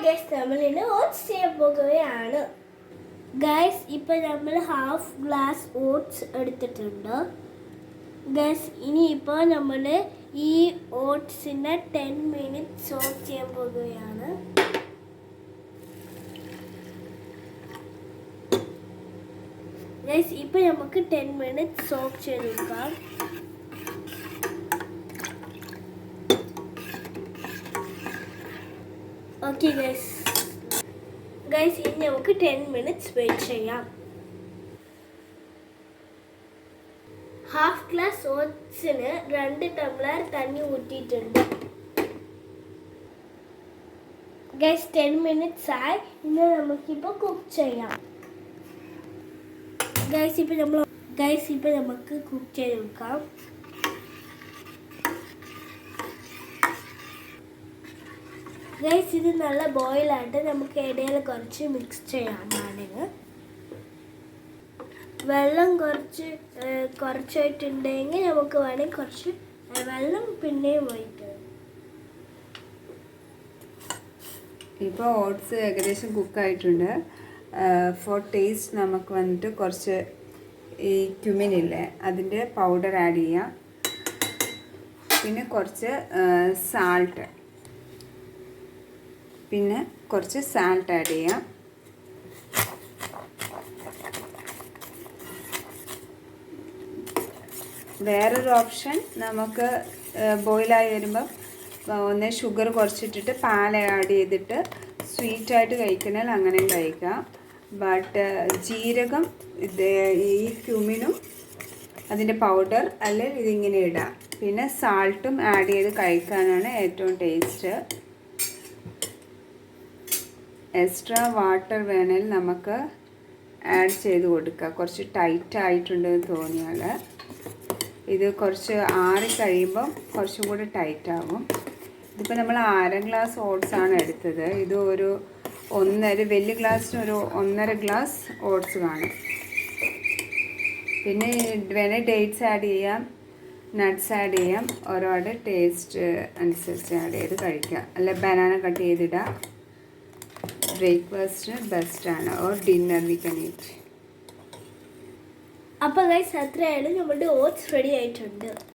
Guys നമ്മൾ ഇന്ന് oats ചെയ്യാൻ പോകുകയാണ്. ഗൈസ് ഇപ്പോൾ നമ്മൾ ഹാഫ് ഗ്ലാസ് ഓട്സ് എടുത്തിട്ടുണ്ട്. ഗൈസ് ഇനിയിപ്പോൾ നമ്മൾ ഈ ഓട്സിനെ 10 മിനിറ്റ് സോക്ക് ചെയ്യാൻ പോകുകയാണ്. ഗൈസ് ഇപ്പോൾ നമുക്ക് 10 മിനിറ്റ് സോക്ക് ചെയ്തെടുക്കാം. ഓക്കെ ഗൈസ് ഇനി നമുക്ക് 10 മിനിറ്റ്സ് വെയിറ്റ് ചെയ്യാം. ഹാഫ് ഗ്ലാസ് ഓട്സിന് 2 ടംബ്ലർ തണ്ണി ഊറ്റിയിട്ടുണ്ട്. ഗൈസ് 10 മിനിറ്റ്സ് ആയി. ഇനി നമുക്കിപ്പോൾ കുക്ക് ചെയ്യാം. ഗൈസ് ഇപ്പോൾ നമുക്ക് കുക്ക് ചെയ്തെടുക്കാം. ഗൈസ് ഇത് നല്ല ബോയിലായിട്ട് നമുക്ക് ഇടയിൽ കുറച്ച് മിക്സ് ചെയ്യാം. വേണമെങ്കിൽ വെള്ളം കുറച്ചായിട്ടുണ്ടെങ്കിൽ നമുക്ക് വേണമെങ്കിൽ കുറച്ച് വെള്ളം പിന്നെയും ഒഴിക്കാം. ഇപ്പോൾ ഓട്സ് ഏകദേശം കുക്കായിട്ടുണ്ട്. ഫോർ ടേസ്റ്റ് നമുക്ക് വന്നിട്ട് കുറച്ച് ഈ ക്യുമിനില്ലേ അതിൻ്റെ പൗഡർ ആഡ് ചെയ്യാം. പിന്നെ കുറച്ച് സാൾട്ട് ആഡ് ചെയ്യാം. വേറൊരു ഓപ്ഷൻ നമുക്ക് ബോയിലായി വരുമ്പം ഒന്ന് ഷുഗർ കുറച്ചിട്ടിട്ട് പാൽ ആഡ് ചെയ്തിട്ട് സ്വീറ്റായിട്ട് കഴിക്കണമെങ്കിൽ അങ്ങനെയും കഴിക്കാം. ബട്ട് ജീരകം ഈ ക്യുമിനും അതിൻ്റെ പൗഡർ അല്ലെങ്കിൽ ഇതിങ്ങനെ ഇടാം. പിന്നെ സാൾട്ടും ആഡ് ചെയ്ത് കഴിക്കാനാണ് ഏറ്റവും ടേസ്റ്റ്. എക്സ്ട്രാ വാട്ടർ വേണേൽ നമുക്ക് ആഡ് ചെയ്ത് കൊടുക്കുക. കുറച്ച് ടൈറ്റ് ആയിട്ടുണ്ടെന്ന് തോന്നിയാൽ ഇത് കുറച്ച് ആറി കഴിയുമ്പം കുറച്ചും കൂടി ടൈറ്റ് ആകും. ഇതിപ്പോൾ നമ്മൾ 1/2 ഗ്ലാസ് ഓട്സാണ് എടുത്തത്. ഇത് ഒരു വലിയ ഗ്ലാസ്സിന് ഒരു 1.5 ഗ്ലാസ് ഓട്സ് കാണും. പിന്നെ വേണേൽ ഡേറ്റ്സ് ആഡ് ചെയ്യാം, നട്ട്സ് ആഡ് ചെയ്യാം. ഓരോടെ ടേസ്റ്റ് അനുസരിച്ച് ആഡ് ചെയ്ത് കഴിക്കുക. അല്ല ബനാന കട്ട് ചെയ്തിടാം. ബ്രേക്ക്ഫാസ്റ്റിന് ബെസ്റ്റാണ്. Or dinner we can eat. അപ്പോൾ ഗൈസ് അത്രയാണ് നമ്മുടെ ഓട്സ് റെഡി ആയിട്ടുണ്ട്.